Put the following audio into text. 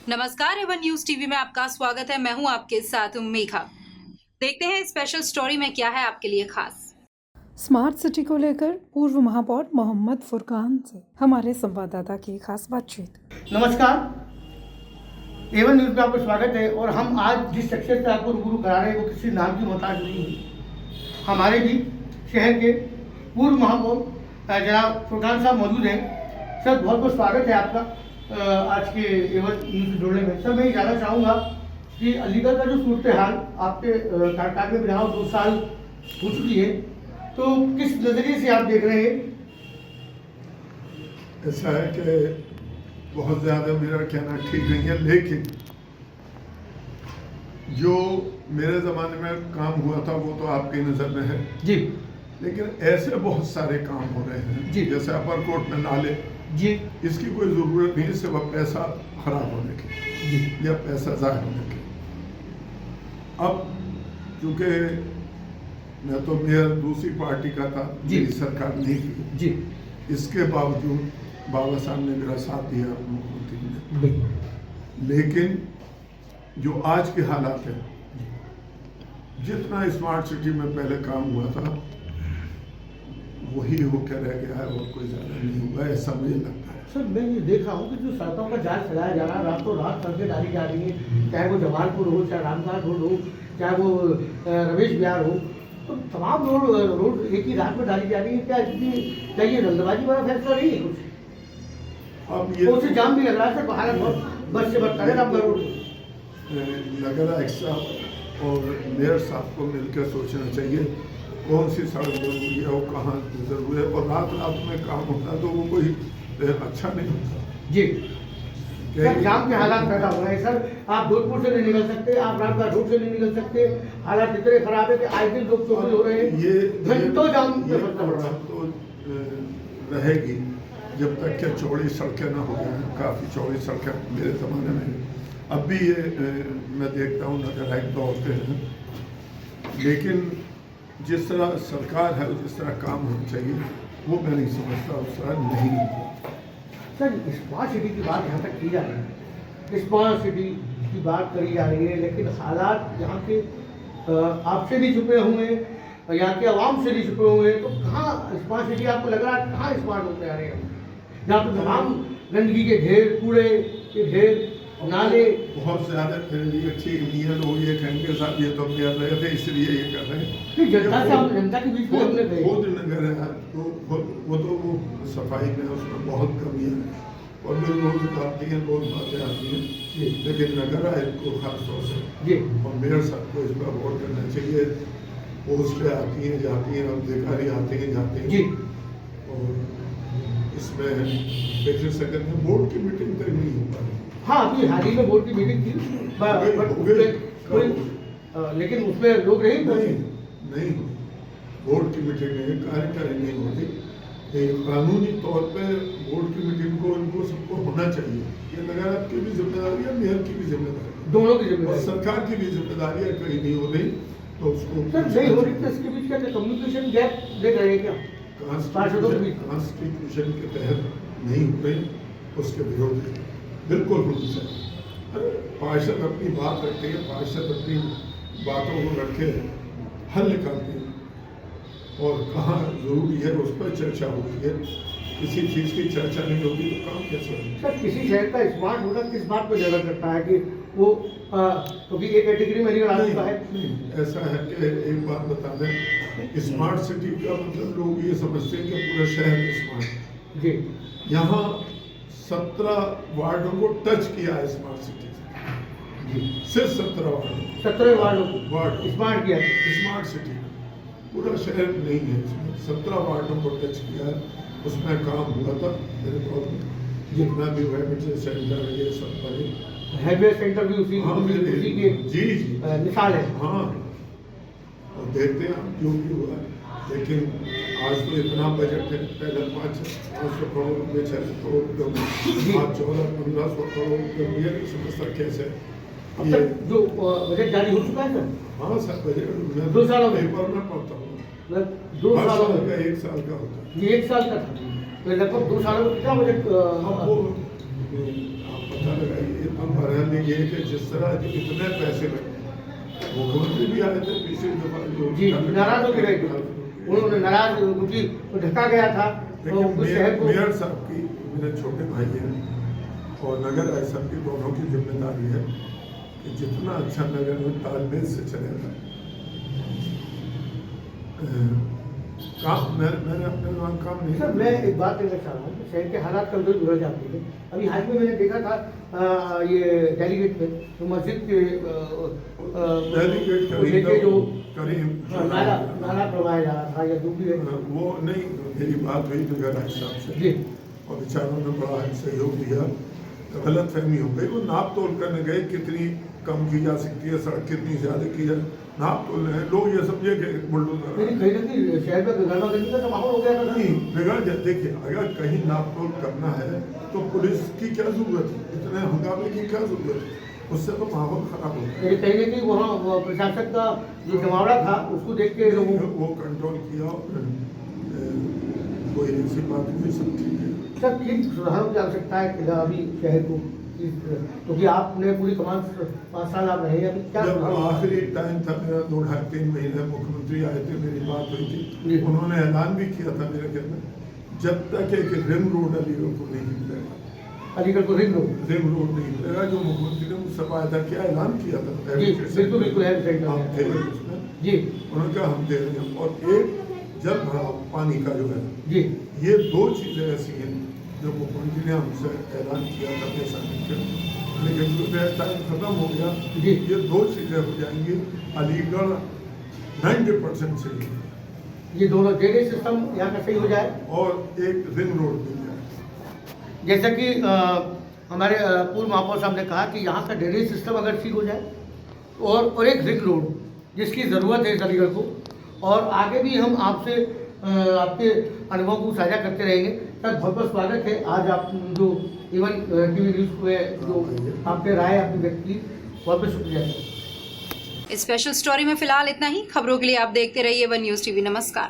नमस्कार, Avon news TV में आपका स्वागत है। मैं हूं आपके साथ मेघा। देखते हैं स्पेशल स्टोरी में क्या है आपके लिए खास। स्मार्ट सिटी को लेकर पूर्व महापौर मोहम्मद फुरकान से हमारे संवाददाता की खास बातचीत। नमस्कार, एवन न्यूज़ में आपका स्वागत है। और हम आज जिस शख्सियत से आपको रूबरू करा रहे हैं वो किसी नाम की मोहताज नहीं है। हमारे भी शहर के पूर्व महापौर जनाब फुरकान साहब मौजूद हैं। सर, बहुत बहुत स्वागत है आपका आज के एवन न्यूज़ से जुड़ने में। सर, मैं ये जानना चाहूँगा कि अलीगढ़ का जो सूरत हाल आपके कार्यकाल में बिना 2 साल हो चुकी है, तो किस नज़रिए से आप देख रहे हैं? ऐसा है कि बहुत ज़्यादा मेरा कहना ठीक नहीं है, लेकिन जो मेरे ज़माने में काम हुआ था वो तो आपकी नज़र में है जी। लेकिन ऐसे बहुत सारे काम हो रहे हैं जी। जैसे अपर कोर्ट में नाले जी। इसकी कोई ज़रूरत नहीं, सिर्फ पैसा खराब होने की जी। या पैसा ज़ाहिर होने की। अब चूँकि मैं तो मेयर दूसरी पार्टी का था, मेरी सरकार नहीं थी जी। इसके बावजूद बाबा साहब ने मेरा साथ दिया मुख्यमंत्री ने। लेकिन जो आज के हालात हैं, जितना स्मार्ट सिटी में पहले काम हुआ था वही होकर रह गया है और कोई ज़्यादा नहीं हुआ, ऐसा मुझे लगता है। सर, मैं ये देख रहा हूँ कि जो सड़कों का जाल चलाया जा रहा है, रातों रात सड़कें डाली जा रही हैं, चाहे वो जमालपुर हो, चाहे रामदास रोड हो, चाहे वो रमेश विहार हो, तो तमाम रोड एक ही रात में डाली जा रही है। क्या ये जल्दबाजी वाला फैसला नहीं है कुछ? अब ये उससे जाम भी लग रहा है सर, बाहर बहुत बस से बदतर है रामगढ़ रोड। नगर आयुक्त साहब और मेयर साहब को मिलकर सोचना चाहिए कौन सी सड़क जरूरी है और कहाँ जरूरी है। और रात रात में काम होता है तो वो कोई अच्छा नहीं होता जी। सर, जाम के हालात पैदा हो रहे हैं सर। आप जोधपुर से नहीं निकल सकते, आप रामगढ़ रोड से नहीं निकल सकते। हालात इतने खराब है कि आए दिन लोग चोरी हो रहे हैं। ये घंटों जाम में ये फंसना पड़ रहा है। तो रहेगी जब तक कि चौड़ी सड़कें ना हो जाए। काफ़ी चौड़ी सड़कें मेरे ज़माने में अब भी ये मैं देखता हूँ नगर आयुक्त दौड़ते हैं, लेकिन जिस तरह सरकार है जिस तरह काम होना चाहिए वो मैं नहीं समझता उस तरह नहीं होता। सर, स्मार्ट सिटी की बात यहाँ तक की जा रही है, स्मार्ट सिटी की बात करी जा रही है, लेकिन हालात यहाँ के आपसे भी छुपे हुए हैं, यहाँ के आवाम से भी छुपे हुए हैं। तो कहाँ स्मार्ट सिटी आपको लग रहा है, कहाँ स्मार्ट होते आ रहे हैं? जहाँ पर तमाम गंदगी के ढेर, कूड़े के ढेर, नाले बहुत ज़्यादा ये ठीक नहीं है। लोग ये कहेंगे साहब ये तो हम कर रहे थे इसलिए ये कर रहे हैं। जनता के बीच में हमने गए। खुद नगर है तो वो तो वो सफाई में उसमें बहुत कमी है और जो रोज आती हैं रोज बातें आती हैं, लेकिन नगर आयुक्त को खास तौर से जी और मेयर साहब को इस पर गौर करना चाहिए। पोस्टें आती हैं जाती हैं, अधिकारी आते हैं जाते हैं जी। और इसमें देख सकते हैं बोर्ड की मीटिंग तक नहीं हो पा रही। हाँ, अभी हाल ही में बोर्ड की मीटिंग थी, लेकिन उसमें लोग नहीं नहीं बोर्ड की मीटिंग नहीं, कार्यकारी नहीं होती। कानूनी तौर पे बोर्ड की मीटिंग को इनको सबको होना चाहिए। ये नगर आयुक्त की भी जिम्मेदारी है, मेयर की भी जिम्मेदारी है, दोनों की और जिम्मेदारी। सरकार की भी जिम्मेदारी है। कहीं नहीं हो रही तो उसको सर, नहीं हो रही तो इसके बीच का कम्युनिकेशन गैप देख रहे हैं क्या? कॉन्स्टिट्यूशन के तहत नहीं हो रही, उसके विरोध में बिल्कुल होनी चाहिए। पार्षद अपनी बात रखते हैं, पार्षद अपनी बातों को रखे हल निकालते हैं और कहाँ जरूरी है उस पर चर्चा होती है। किसी चीज़ की चर्चा नहीं होगी तो काम कैसे होगा? सर, किसी शहर का स्मार्ट होना किस बात पर निर्भर करता है कि वो क्योंकि एक कैटेगरी में नहीं आता है? ऐसा है कि एक बात बता दें, स्मार्ट सिटी का मतलब लोग ये समझते हैं कि पूरा शहर स्मार्ट। जी। यहाँ 17 वार्डों को टच किया है स्मार्ट सिटी से। जी। सिर्फ 17 वार्डों 17 वार्ड स्मार्ट किया स्मार्ट सिटी पूरा शहर नहीं है, इसमें 17 वार्डों को टच किया है। उसमें काम हुआ था मेरे तौर पर, जितना भी वेबिटेड सेंटर है ये सब बने, हैवे सेंटर भी उसी उसी के जी मिसाल है। हाँ, और देखते हैं आप जो भी हुआ है। लेकिन आज तो इतना बजट है, पहले 500 करोड़ रुपये 600 करोड़ रुपये, आज 1400-1500 करोड़ रुपये। मुझे नहीं समझता कैसे अब तक जो बजट जारी हो चुका है सर? हाँ सर, बजट 2 सालों में पेपर में पढ़ता हूँ, 2 सालों में का 1 साल का होता है। ये 1 साल का था, तो लगभग 2 सालों में कितना बजट? अब वो आप पता लगाइए, इतना भरा खाली ये कि जिस तरह के इतने पैसे लगे, मुख्यमंत्री भी आए थे पिछली दफा जो जी नाराज हो गए थे, उन्होंने नाराज क्योंकि ढका गया था। तो उस शहर को मेयर साहब की मेरे छोटे भाई हैं और नगर आयुक्त की दोनों की जिम्मेदारी है कि जितना अच्छा नगर में तालमेल से चलेगा। काम मैंने अपने वहाँ काम नहीं सर, मैं एक बात कहना चाह रहा हूँ, शहर के हालात कभी बिगड़ जाते हैं। अभी हाल में मैंने देखा था ये डेलीगेट में तो मस्जिद के डेलीगेट जो करीम नाला करवाया जा रहा था या जो भी है, वो नहीं, मेरी बात हुई नगर आयुक्त साहब से जी और बेचारों ने बड़ा सहयोग दिया। तो गलत फहमी हो गई, वो नाप तोल करने गए कितनी कम की जा सकती है सड़क, कितनी ज़्यादा की जाए, नाप तोल रहे हैं लोग। ये समझे कि बुलडोजर कहीं ना कहीं शहर में गर्मागर्मी का माहौल हो गया था। नहीं बिगड़ जाए। देखिए, अगर कहीं नाप तोल करना है तो पुलिस की क्या जरूरत है, इतने हंगामे की क्या जरूरत है, उससे तो माहौल खराब होता है। कहीं ना कहीं वहाँ प्रशासन का जो जमावड़ा था उसको देख के लोगों वो कंट्रोल किया और कोई ऐसी बात नहीं, सब ठीक है। सर किन सुधारों की आवश्यकता है अभी शहर को, क्योंकि आपने पूरी कमान 5 साल आप रहे, अभी क्या जब सुधार? आखिरी टाइम था मेरा 2-2.5-3 महीने, मुख्यमंत्री आए थे, मेरी बात हुई जी। थी, उन्होंने ऐलान भी किया था मेरे कहने, जब तक एक रिंग रोड अलीगढ़ को नहीं मिलेगा, अलीगढ़ को रिंग रोड नहीं मिलेगा, जो मुख्यमंत्री ने मुझसे पाया था, क्या ऐलान किया था? जी बिल्कुल बिल्कुल है आप थे उसमें जी। उन्होंने कहा हम दे रहे हैं। और एक जल भराव पानी का जो है, जी ये 2 चीज़ें ऐसी हैं जो मुख्यमंत्री ने हमसे ऐलान किया था पैसा लेकर, लेकिन जो टाइम खत्म हो गया। जी। ये 2 चीज़ें हो जाएंगी, अलीगढ़ 90% सही है ये दोनों ड्रेनेज सिस्टम यहाँ का सही हो जाए और एक रिंग रोड मिल जाए। जैसा कि हमारे पूर्व महापौर साहब ने कहा कि यहाँ का ड्रेनेज सिस्टम अगर ठीक हो जाए और एक रिंग रोड जिसकी ज़रूरत है इस अलीगढ़ को, और आगे भी हम आपसे आपके अनुभव को साझा करते रहेंगे। सर बहुत बहुत स्वागत है। आज आप जो इवन टीवी न्यूज़ पे जो आपने राय अपनी व्यक्त की, बहुत बहुत शुक्रिया। स्पेशल स्टोरी में फिलहाल इतना ही। खबरों के लिए आप देखते रहिए वन न्यूज़ टीवी। नमस्कार।